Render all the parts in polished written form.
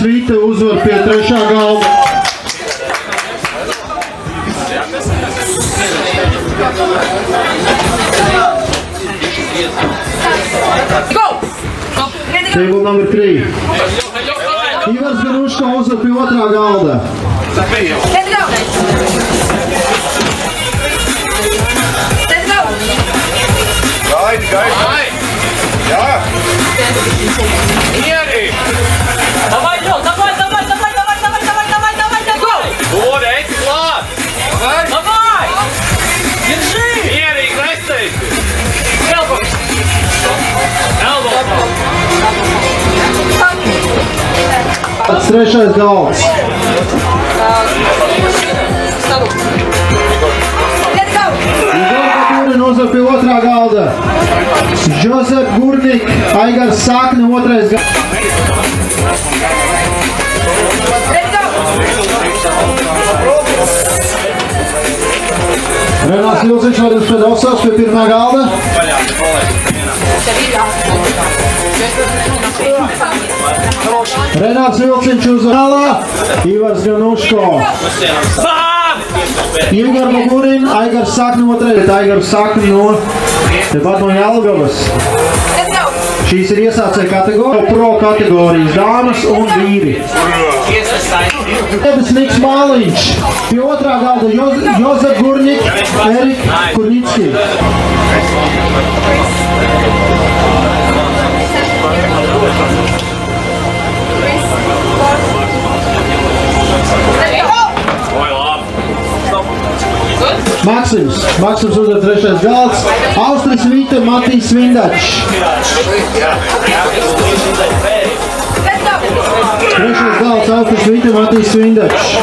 Svīta uzvar pie 3. galda. Table number 3. Ivars Ganuško uzvar pie 2. galda. Gaidi! Jā! Mieri! Давай, Лёв, давай! Dod, esi klāt! Давай! Держи! Mierīgi nesteigti! Elbow! Tas 3. galds. Igor uzvar pie 2. galda. Josep Gurnik, Aigars Sakne 2. galds. Renāts Vilciņš Vadim Spedovsovs pie 1. galda. Renāts Vilciņš uzvar. Ivars Ganuško. Igor Bogurin, Aigars Sakne 2. Aigars Sakne tepat no Jelgavas. Šīs ir iesācēja kategorija, pro kategorijas dāmas un vīri. Ebis Niks Māliņš, pie 2. galda Jozef Gurnik, Erik Kurnicki. Maksims uzvar 3. galds, Austris Vīta, Matīs Vindačs. 3. galds, Austris Vīta, Matīs Vindačs.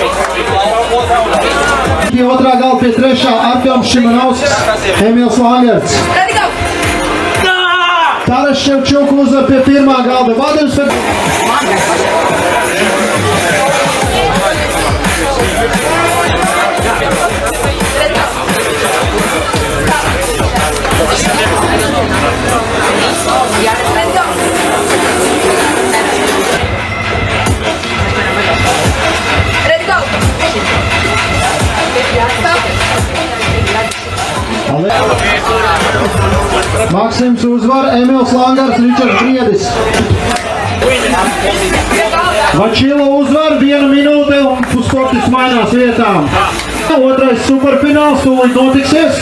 Pie 2. galda pie 3. Artjoms Šimanovskis, Emils Langerts. Taras Ševčuk uzvar pie 1. galda, Vadims Maksims uzvar, Emils Langars, Ričards Briedis. Vačilo uzvar, 1 minūte un pussportis mainās vietām. 2. superfināls, tūlīt notiksies.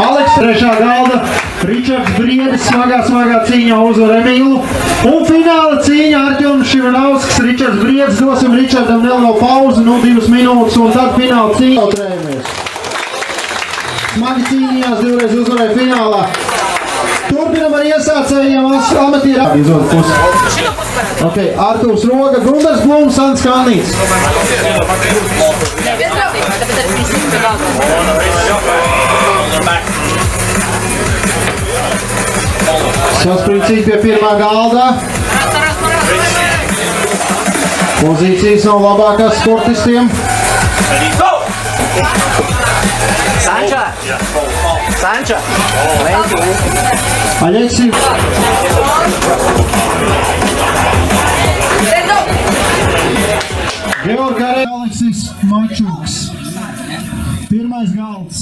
Aleks 3. galda, Ričards Briedis smagā cīņā uzvar Emilu. Un fināla cīņa Artjoms Šimanovskis, Ričards Briedis. Dosim Ričardam nelielu pauzi, 2 minūtes, un tad fināla cīņa. Smagi cīnījās, 2 reiz uzvarēja finālā. Turpinam ar iesācējiem amatierā. Ok, Artūrs Roga, Gundars Blums, Sants Kalnīts. Saspringcīt pie 1. galda. Pozīcijas nav labākās sportistiem. Sanča! Aleksij. Georg Arē, Aleksis Mačuks. 1. galds.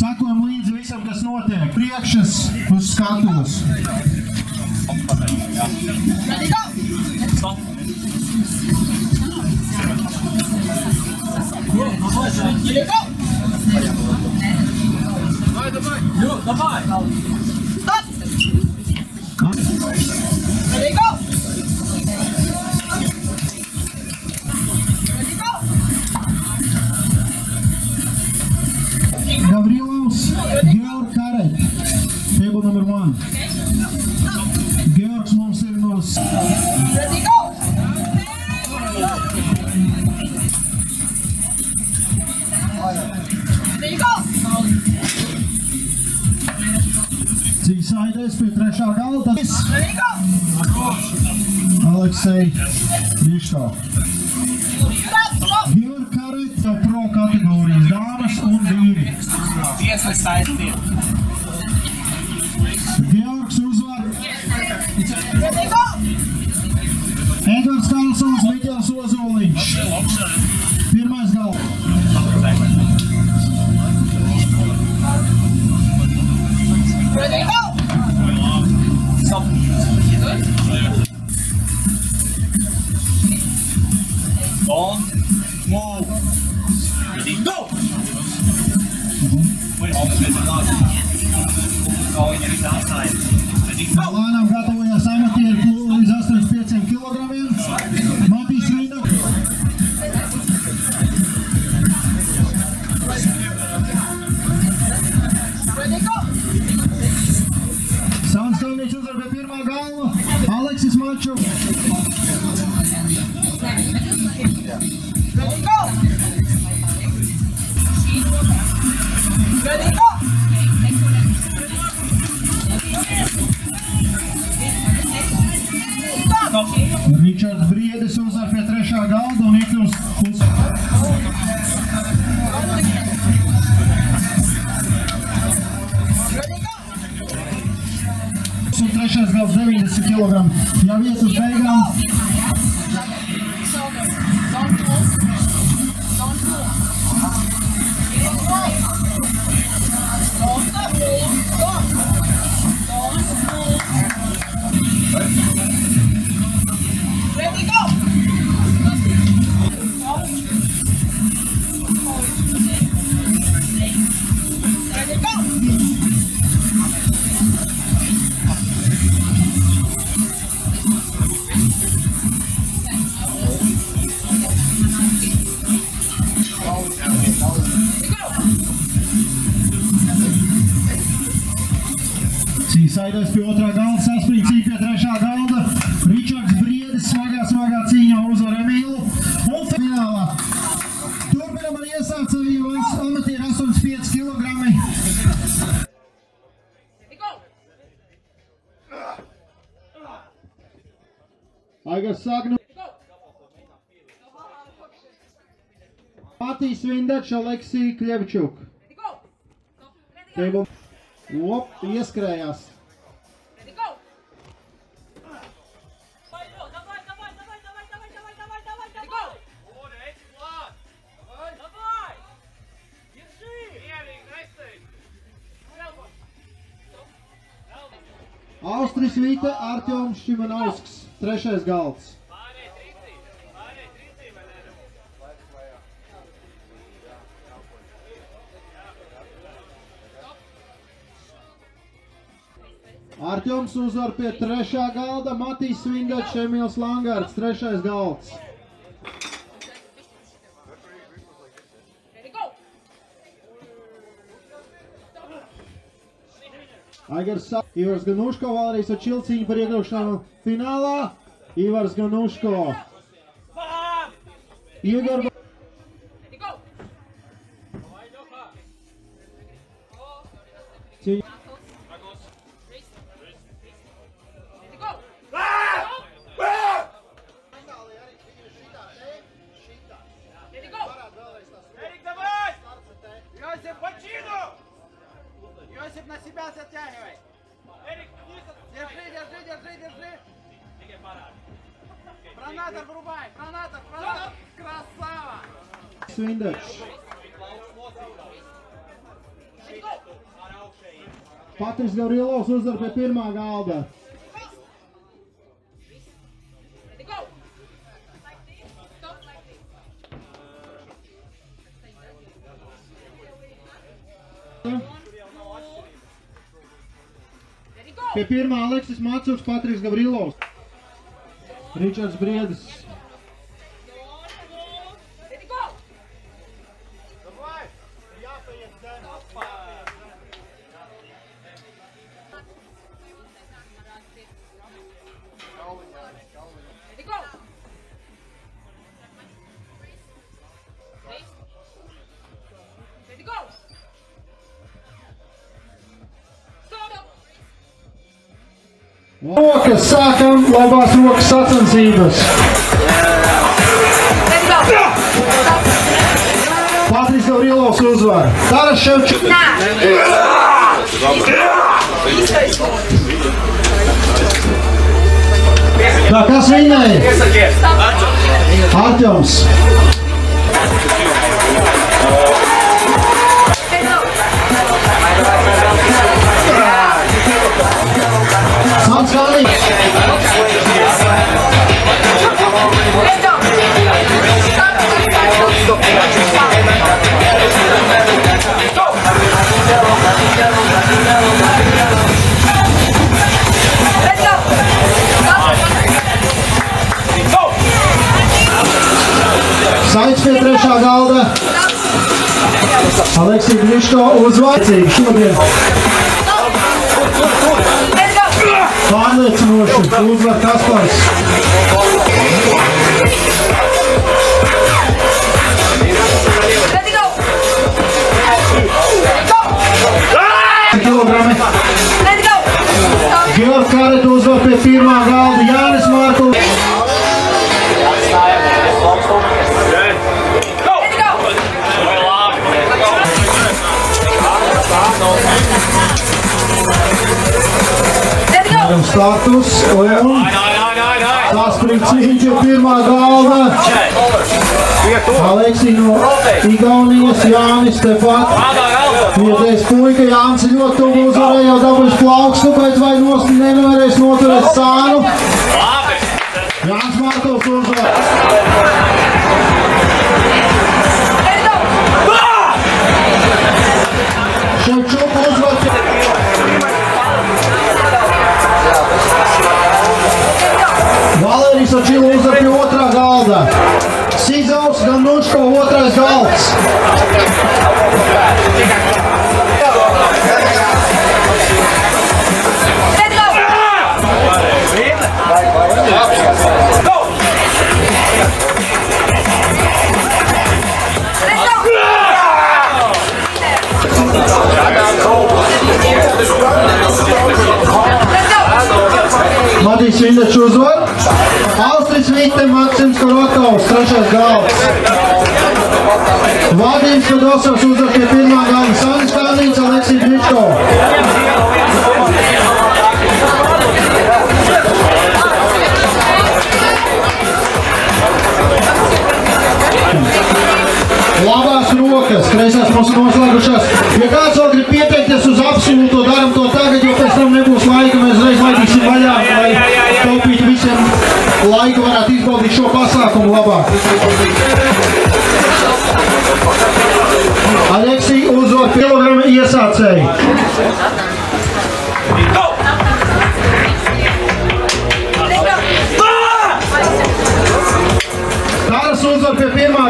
Sakojam līdzi visam, kas notiek. Priekšas uz skatuves. Давай! Gavrilovs, Georg Karē. Table number 1. Georgs mums ir no... Cīsaidēs pie 3. galda. Aleksej Riško. Georg Kareta pro kategorijas dāmas un vīri. Georgs uzvar. Edvards Karlsons, Miķels Ozoliņš. Pirmais galva. Ready, go! Stop. Don't move. Ready, go! Wait, going outside. Ready, go! Lēnām gatavojās amatieri līdz 85 kilogramiem. Matīs Vinda. Sāns Kalniņš uzvar pie pirmā galva. Aleksis Maču. Ready, go! Ready, go! Ričards Briedis uzvar pie trešā galda un iekļūst uz. Un trešais galds 90 kg. Jau iet uz beigām. Ready, go! Ready, go! Cīsaidos pie otrā galda, saspringcīja pie trešā galda. Ričards Briedis smagā cīņā uzvar Emīlu. Un finālā. Turpinam ar iesācējiem amatieri 85 kilogrami. Ready, go! Aigars Sagnu. Matīs Vindačs, Aleksij Kļevčuk. Ready, go! Teibum. Op, ieskrējās. Ready, go! Давай, давай, давай, давай, давай, давай, давай, давай, давай, Ready, давай! go! Вот, эти Влад! Давай! Держи! Mierīgi nesteidz! Austris Vita, Artjoms Šimanovskis. Trešais galds. Pārēt rītī, vai ne? Artjoms uzvar pie trešā galda. Matīs Vindačs, Emīls Langārds. Trešais galds. Ready, go! Aigars Sagnu. Ivars Ganuško vēlreiz ar čilcīņu par iekļūšanu finālā. Ivars Ganuško. Igor. Ready, go! Cīņa. Ready, go! Ready, go! Эрик, давай! Йосип, почину! Йосип, на себя затягивай! Эрик, вниз! Держи! Пронатор врубай! Пронатор! Красава! Vindačs. Ready, go! Patris Gavrilovs uzvar pie pirmā galda. Ready, go! Stop like this. Ready, go! Pie pirmā Aleksis Macuks, Patris Gavrilovs. Ričards Briedis. Ready, go! Давай! Jāpaiet zem! Ready, go! Ready, go! Stop! Rokas sākam, labās rokas sacensības. Let's go. Patris Gavrilovs uzvar. Taras Ševčuks. Tā, kas vinnēja? Artjoms. Sants Kalniņš. Let's go. Let's go. Saits pie trešā galda. Aleksija Griško uzvaicīgi šodien. Let's go. Pārliecinoši uzvar Kaspars. Let's go. Kilogrami. Let's go. Georg Karet uzvar pie pirmā galda. Jānis Mārkuls. Let's go. Let's go. Status un saspring cīņa pie pirmā galda. Aleksija no Igaunijas, Jānis tepat. Vietējais puika Jānis ļoti tuvu uzvarēja, jau dabūjis plaukstu, bet vai nevarēs noturēt sānu. Jānis Mārkuls uzvar. Let's go. Ševčuk uzvar. Valērijas Očila uzvar pie otrā galda. Sizovs, Ganuško otrais galds. Let's go. Matīs Vindečs uzvar. Austris Vite, Maksims Korotovs, trešais galds. Vadims Fedosovs uzvar pie pirmā galda. Sandis Kalniņš, Aleksija Griško. Labās rokas, kreisās mums noslēgušās. Ja kāds vēl grib pieteikties uz absolūto, daram to tagad, jo pēc tam nebūs laika. Mēs reiz laidīsim vaļā, lai taupītu visiem laiku, varētu izbaudīt šo pasākumu labāk. Aleksija uzvar kilogramu iesācēji. Taras uzvar pie pirmā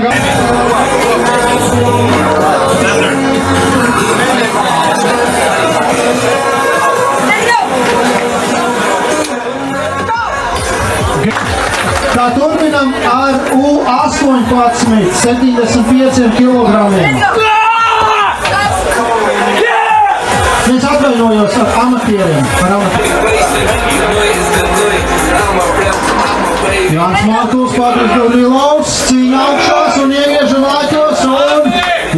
Tā turpinam ar U18, 75 kilogramiem. Es atvainojos ar amatieriem. Jānis Mārkuls, Patris Gavrilovs, cīņa augšās un iegriežam lāķos, un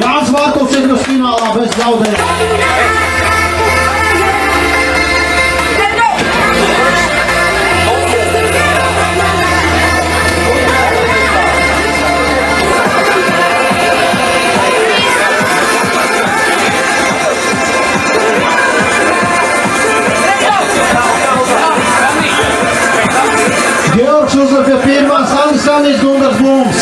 Jānis Mārkuls iekļūst finālā bez zaudējuma. Georgs uzvar pie pirmā, Sandis Kalniņš, Gundars Blums.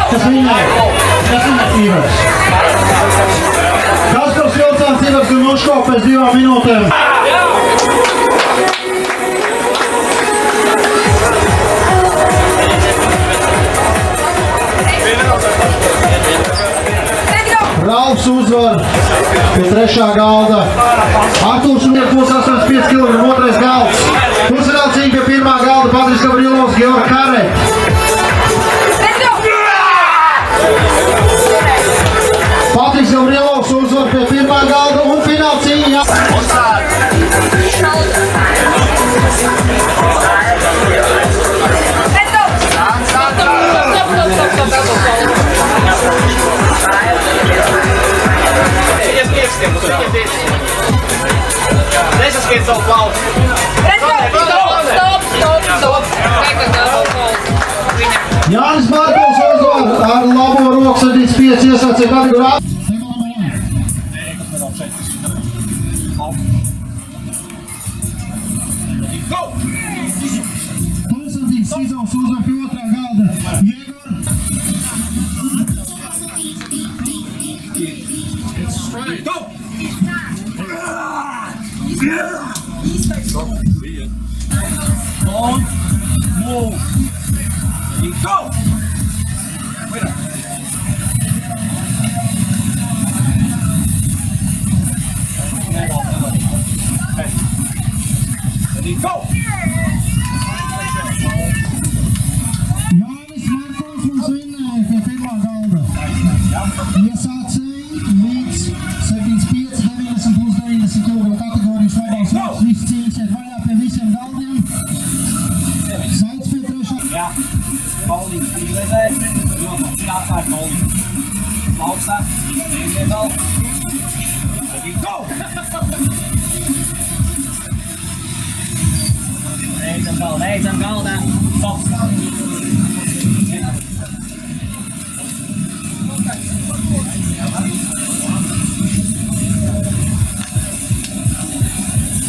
Kas viņai? Ivars. Kaspars Vilcāns, Ivars Ganuško pēc 2 minūtēm. Ralf Brielovs uzvar pie 3. galda. Artūrs Šunieks būs 85 kg, 2. galds. Pusfināla cīņa pie 1. galda. Patris Gabrielovs, Georg Kare. Let's go! Patris Gabrielovs uzvar pie 1. galda un fināla cīņa. Let's go! Nesaskiet savu plauku. Let's go! Stop! Jānis Mārkls uzvar ar labo roku 75 iesācēja kategorijā. Konstantīns Sizovs uzvar pie 2. galda. On, move. Ready, go. Ready, go. Jānis Mārkls mums vinnēja pie 1. galda. Iesācēji līdz 75, 90 plus 90 kg kategorijas labās rokas. Visi cīņsiet vaļā pie visiem galdiem. Saits pie 3. Jā, Paulīns izvedē, ļoti jāsāk Paulīns. Augstāk, vienkārši vēl. Ready, go! Beidzam galdā. Stop!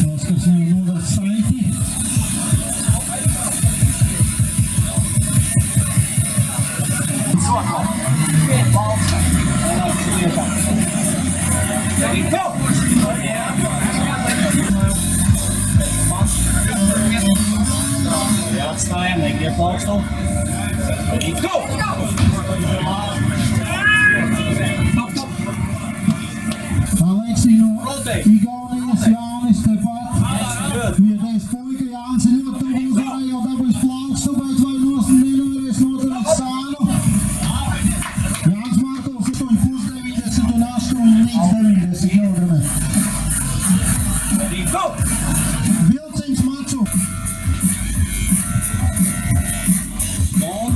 Oskars jau nodara saiti. Ready, go! Atstājam, negrieb plaukstu. Ready, go! Aleksī no Igaunijas, Jānis tepat. Vietējais puika Jānis ir ļoti tuvu uzvarēja, jau dabūjis plaukstu, bet vai nevarēs noturēt sānu. Jānis Mārkls 8,90 un 8 līdz 90 kg. Ready, go! Vilciņš maču. On,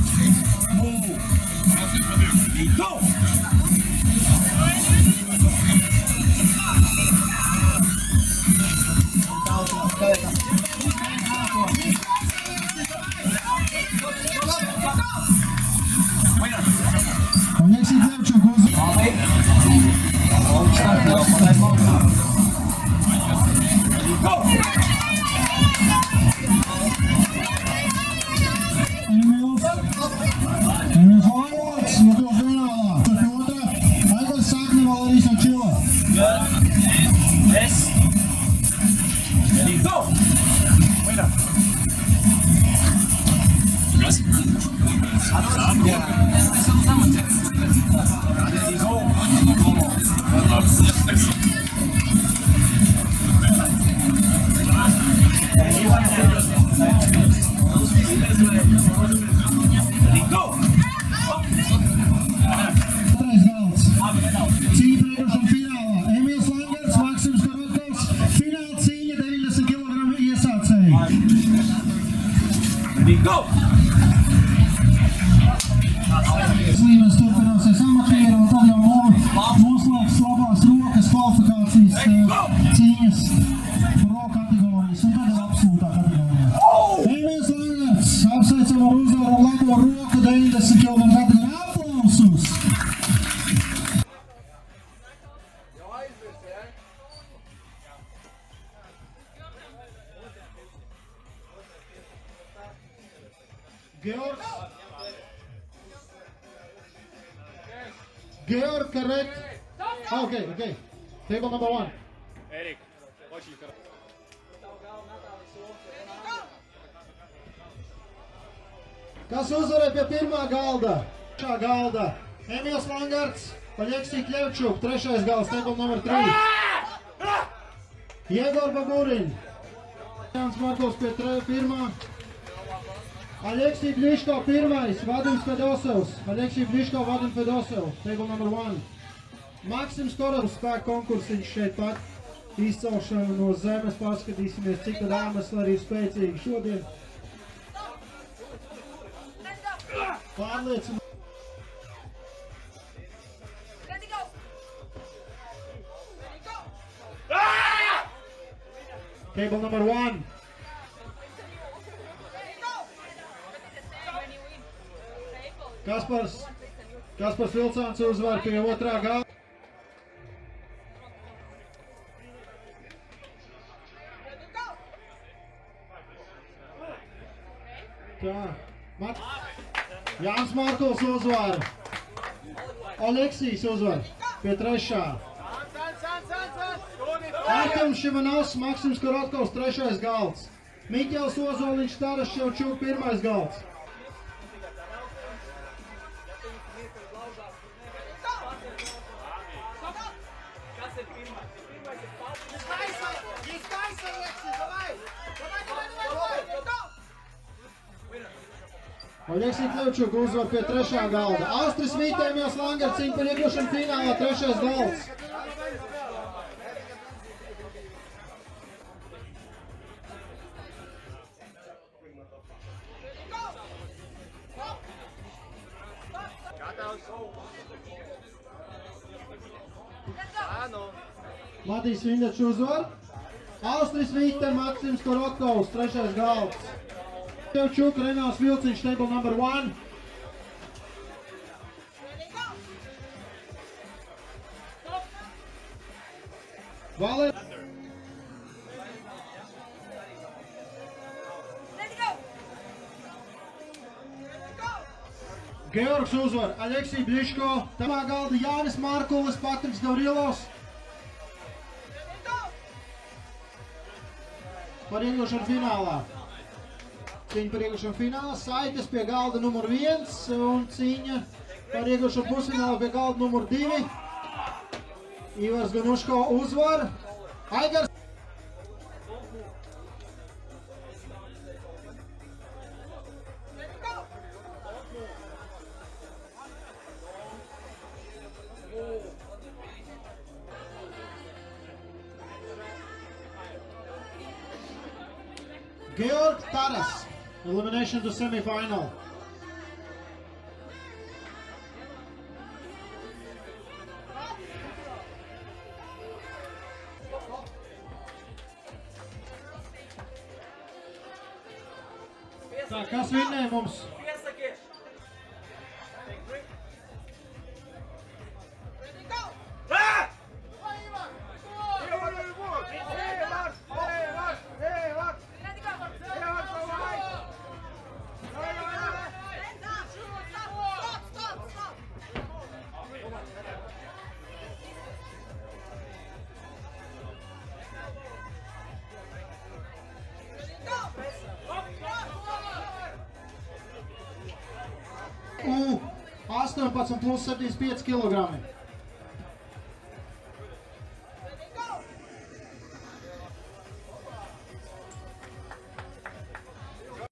move. Ready, go! Aleksī Devčuk uzvarēja. Augstāk, vēl patai plaukstu. Ready, go! Emils Vairots, iedos finālā. Pie 2. Aigars Sāknevala arī sačila. Good. Yes. Ready, go! Winner. Ready, go! Ready, go! 3. galds. Cīņa priekšam finālā. Emils Langerts, Maksims Korotkovs. Fināla cīņa 90 kg iesācēji. Ready, go! Līmenis turpināsies amatieru un tad jau noslēgs labās rokas kvalifikācijas cīņas pro kategorijas un tad ir absolūtā kategorijā. Emils Langerts, apsveicam ar uzvaru un labo roku 90 kg kategorijā. Aplausus! Georg, correct? Okay. Table number 1. Эрик, очень хорошо. Kas uzvarēja pie 1. galda? 3. galda. Emils Langerts, Aleksij Kļevčuk, 3. gals, table numur 3. Jegor Baburin. Jānis Markovs pie 1. Aleksij Bliško, 1. Vadim Fedosevs. Aleksij Bliško, Vadim Fedosevs, table numur 1. Maksims Korovs, spēku konkursiņš šeit pat. Izcelšana no zemes, paskatīsimies, cik tad āmesli arī spēcīgi šodien. Pārliecina. Ready, go! Table number 1. Kaspars Vilcāns uzvar pie 2. gala. Tā. Jānis Markovs uzvar. Aleksijs uzvar pie 3. Artjoms Šimanovs, Maksims Korotkovs, 3. galds. Miķels Ozoliņš, Taras Ševčuk, 1. galds. Aleksij Kļevčuk uzvar pie 3. galda. Austris Vītēmjos Langers cīņa par iekļūšanu finālā, 3. galds. Matīs Vindečs uzvar. Austris Vīte, Maksims Korotkovs, 3. galds. Kļevčuk, Renāls Vilciņš, table number 1. Valer. Ready, go! Georgs uzvar. Aleksij Bliško, tamā galda Jānis Markulis, Patriks Gavrilovs. Par iekļūšanu finālā. Cīņa par iekļūšanu finālā, saites pie galda numur 1 un cīņa par iekļūšanu pusfinālā pie galda numur 2. Ivars Ganuško uzvar. Aigars. Georg Taras, elimination to semi-final. Tā, kas vinnēja mums? U 18 plus 75 kg.